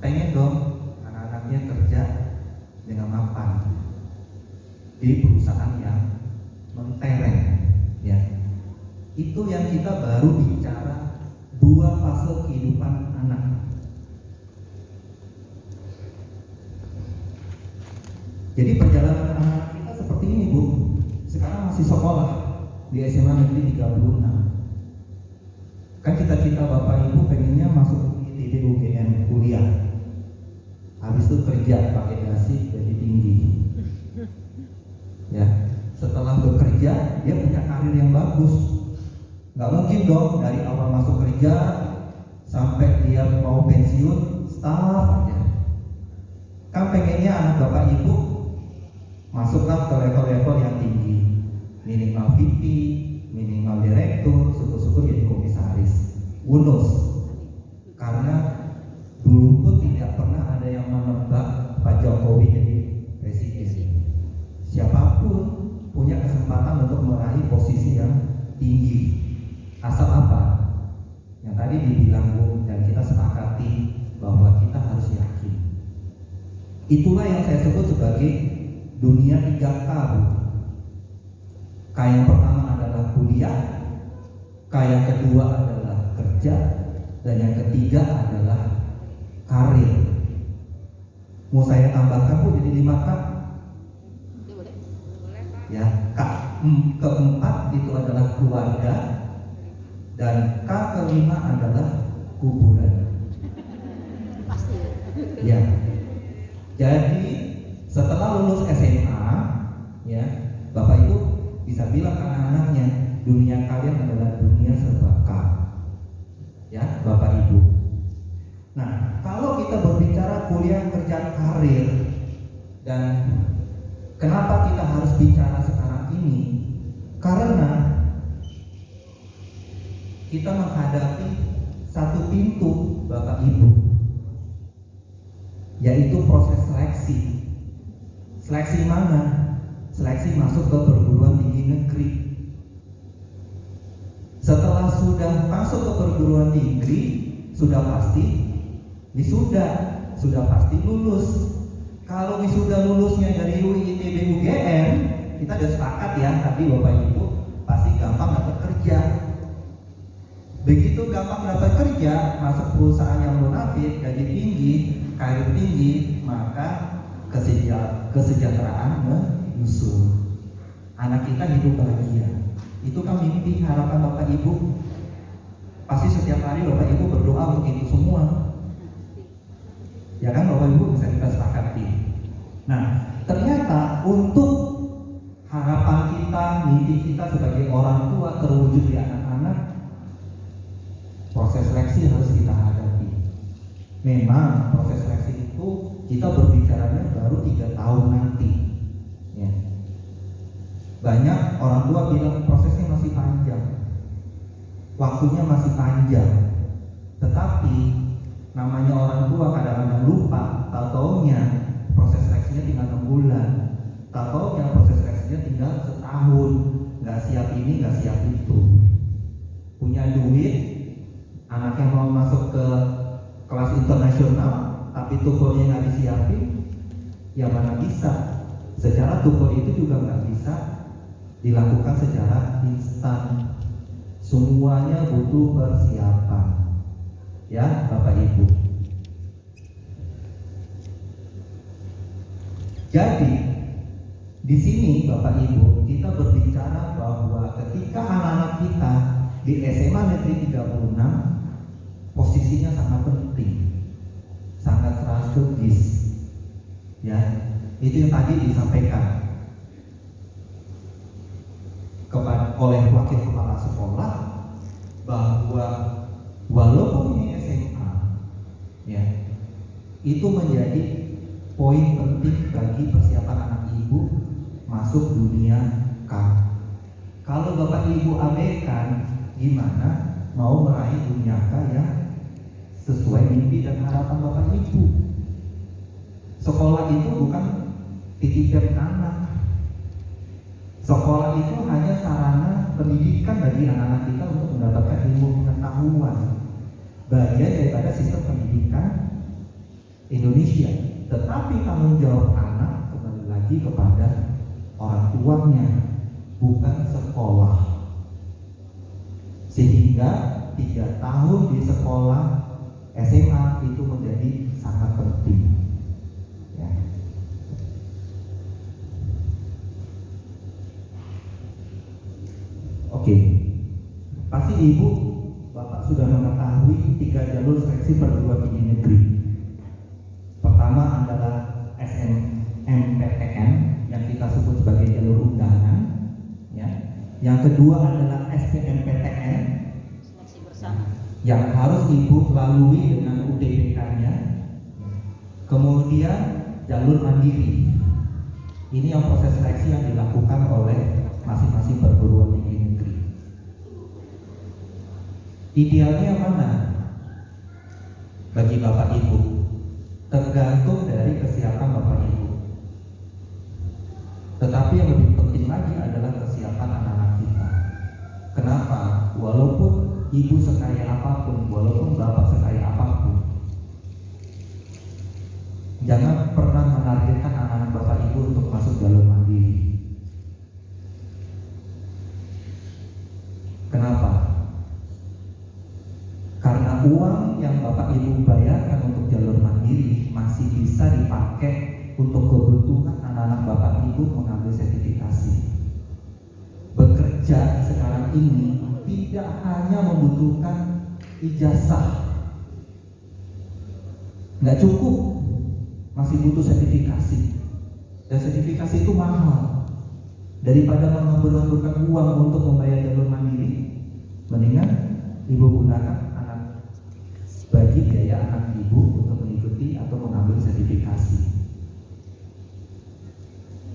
pengen dong anak-anaknya kerja dengan mapan di perusahaan yang mentereng, ya. Itu yang kita baru bicara 2 fase kehidupan anak. Jadi perjalanan anak kita seperti ini, Bu. Sekarang masih sekolah di SMA Negeri 36. Kan cita-cita Bapak Ibu pengennya masuk ITB UGM kuliah. Habis itu kerja pakai dasi jadi tinggi. Ya, setelah bekerja dia punya karir yang bagus. Nggak mungkin dong dari awal masuk kerja sampai dia mau pensiun staff aja. Kan pengennya anak Bapak Ibu masuklah ke level-level yang tinggi, minimal VP, minimal direktur, syukur-syukur jadi komisaris, bonus. Karena dulu pun tidak pernah ada yang menebak Pak Jokowi jadi presiden. Siapapun punya kesempatan untuk meraih posisi yang tinggi, asal apa? Yang tadi dibilang Bu, dan kita sepakati bahwa kita harus yakin. Itulah yang saya sebut sebagai dunia 3K, Bu. K yang pertama adalah kuliah, K yang kedua adalah kerja, dan yang ketiga adalah karir. Mau saya tambahkan, Bu, jadi 5K? Ya, K keempat itu adalah keluarga, dan K kelima adalah kuburan. Pasti. Ya. Jadi setelah lulus SMA, ya, Bapak Ibu bisa bilang ke anak-anaknya, dunia kalian adalah dunia serba K. Ya, Bapak Ibu. Nah, kalau kita berbicara kuliah, kerja, karir, dan kenapa kita harus bicara sekarang ini? Karena kita menghadapi satu pintu, Bapak Ibu, yaitu proses seleksi. Seleksi mana? Seleksi masuk ke perguruan tinggi negeri. Setelah sudah masuk ke perguruan tinggi, sudah pasti wisuda, sudah pasti lulus. Kalau wisuda lulusnya dari UI, ITB, UGM, kita sudah sepakat ya tadi Bapak Ibu, pasti gampang dapat kerja. Begitu gampang dapat kerja, masuk perusahaan yang bonafit, gaji tinggi, karir tinggi, maka kesejahteraan menyusul. Anak kita hidup bahagia. Itu kan mimpi, harapan Bapak Ibu. Pasti setiap hari Bapak Ibu berdoa untuk itu semua. Ya kan Bapak Ibu, bisa kita sepakati. Nah, ternyata untuk harapan kita, mimpi kita sebagai orang tua terwujud di anak-anak, proses seleksi harus kita hadapi. Memang proses seleksi itu kita berbicaranya baru 3 tahun nanti, ya. Banyak orang tua bilang prosesnya masih panjang, waktunya masih panjang. Tetapi namanya orang tua kadang-kadang lupa, tahu-taunya proses seleksinya tinggal 6 bulan, tahu-taunya proses seleksinya tinggal setahun, nggak siap ini, nggak siap itu. Punya duit, anaknya mau masuk ke kelas internasional, tapi TOEFL-nya nggak disiapin, ya mana bisa. Secara TOEFL itu juga nggak bisa dilakukan secara instan. Semuanya butuh persiapan, ya Bapak Ibu. Jadi di sini Bapak Ibu kita berbicara bahwa ketika anak-anak kita di SMA Negeri 36 posisinya sangat penting, sangat strategis, ya. Itu yang tadi disampaikan oleh wakil kepala sekolah bahwa walaupun ini SMA, ya, itu menjadi poin penting bagi persiapan anak ibu masuk dunia K. Kalau Bapak Ibu abaikan, gimana mau meraih dunia K yang sesuai mimpi dan harapan Bapak Ibu? Sekolah itu bukan titipan anak. Sekolah itu hanya sarana pendidikan bagi anak-anak kita untuk mendapatkan ilmu pengetahuan, bagian daripada sistem pendidikan Indonesia. Tetapi tanggung jawab anak kembali lagi kepada orang tuanya, bukan sekolah. Sehingga 3 tahun di sekolah SMA itu menjadi sangat penting. Ya. Oke, pasti ibu, bapak sudah mengetahui 3 jalur seleksi perguruan tinggi negeri. Pertama adalah SNMPTN yang kita sebut sebagai jalur undangan, ya. Yang kedua adalah SBMPTN Seleksi bersama. yang harus ibu lalui dengan UTBK-nya. Kemudian jalur mandiri. Ini yang proses seleksi yang dilakukan oleh masing-masing perguruan tinggi negeri. Idealnya mana? Bagi Bapak Ibu, tergantung dari kesiapan Bapak Ibu. Tetapi yang lebih penting lagi adalah kesiapan anak-anak kita. Kenapa? Walaupun ibu sekaya apapun, walaupun bapak sekaya apapun, jangan pernah menargetkan anak-anak bapak ibu untuk masuk jalur mandiri. Kenapa? Karena uang yang bapak ibu bayarkan untuk jalur mandiri masih bisa dipakai untuk kebutuhan anak-anak bapak ibu mengambil sertifikasi. Bekerja sekarang ini tidak hanya membutuhkan ijazah, nggak cukup, masih butuh sertifikasi. Dan sertifikasi itu mahal. Daripada menghabur-haburkan uang untuk membayar jalur mandiri, mendingan ibu gunakan bagi biaya anak ibu untuk mengikuti atau mengambil sertifikasi.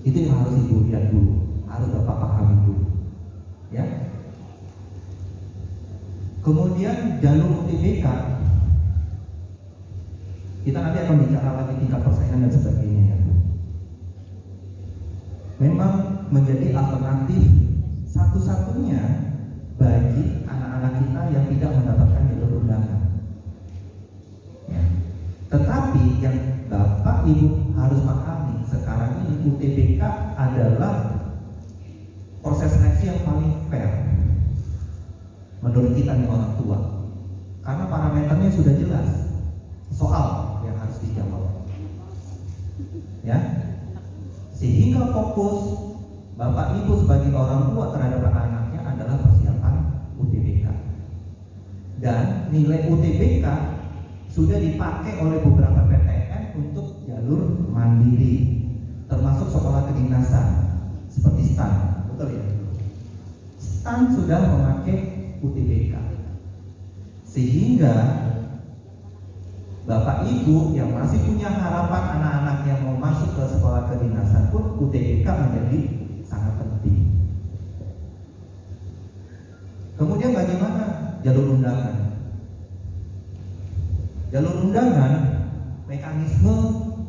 Itu yang harus ibu lihat dulu, harus bapak pahami dulu, ya. Kemudian jalur UTBK, kita nanti akan bicara lagi tingkat persaingan dan sebagainya, ya. Memang menjadi alternatif satu-satunya bagi anak-anak kita yang tidak mendapatkan jalur undangan. Ya. Tetapi yang Bapak Ibu harus pahami, sekarang ini UTBK adalah proses seleksi yang paling fair menurut kita nih orang tua, karena parameternya sudah jelas, soal yang harus dijawab, ya. Sehingga fokus Bapak Ibu sebagai orang tua terhadap anaknya adalah persiapan UTBK. Dan nilai UTBK sudah dipakai oleh beberapa PTN untuk jalur mandiri, termasuk sekolah kedinasan seperti STAN, betul ya? STAN sudah memakai UTBK, sehingga Bapak Ibu yang masih punya harapan anak-anak yang mau masuk ke sekolah kedinasan pun UTBK menjadi sangat penting. Kemudian bagaimana jalur undangan? Jalur undangan, mekanisme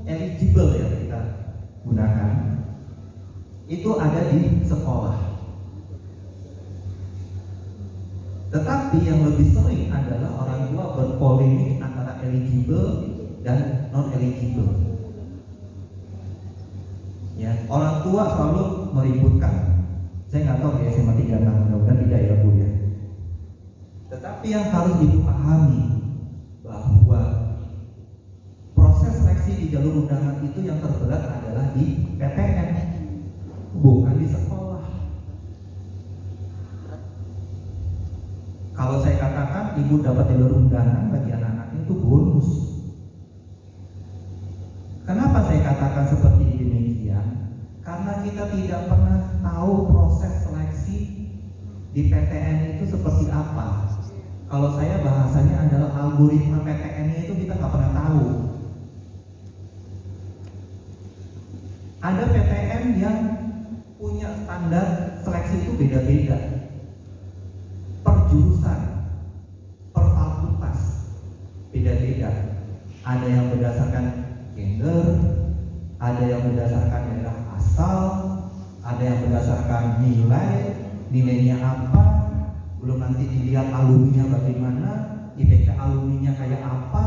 eligible yang kita gunakan itu ada di sekolah. Tetapi yang lebih sering adalah orang tua berpolemik antara eligible dan non eligible. Ya, orang tua selalu meributkan. Saya nggak tahu di SMA 36, mudah-mudahan tidak ya Bu ya. Tetapi yang harus dipahami bahwa proses seleksi di jalur undangan itu yang terberat adalah di PTN, bukan di sekolah. Kalau saya katakan ibu dapat jalur undangan bagi anak-anak itu bonus. Kenapa saya katakan seperti demikian? Karena kita tidak pernah tahu proses seleksi di PTN itu seperti apa. Kalau saya bahasanya adalah algoritma PTN-nya itu kita nggak pernah tahu. Ada PTN yang punya standar seleksi itu beda-beda, per jurusan, per fakultas, beda-beda. Ada yang berdasarkan gender, ada yang berdasarkan daerah asal, ada yang berdasarkan nilai, nilainya apa, belum nanti dilihat alumninya bagaimana, IPK alumninya kayak apa,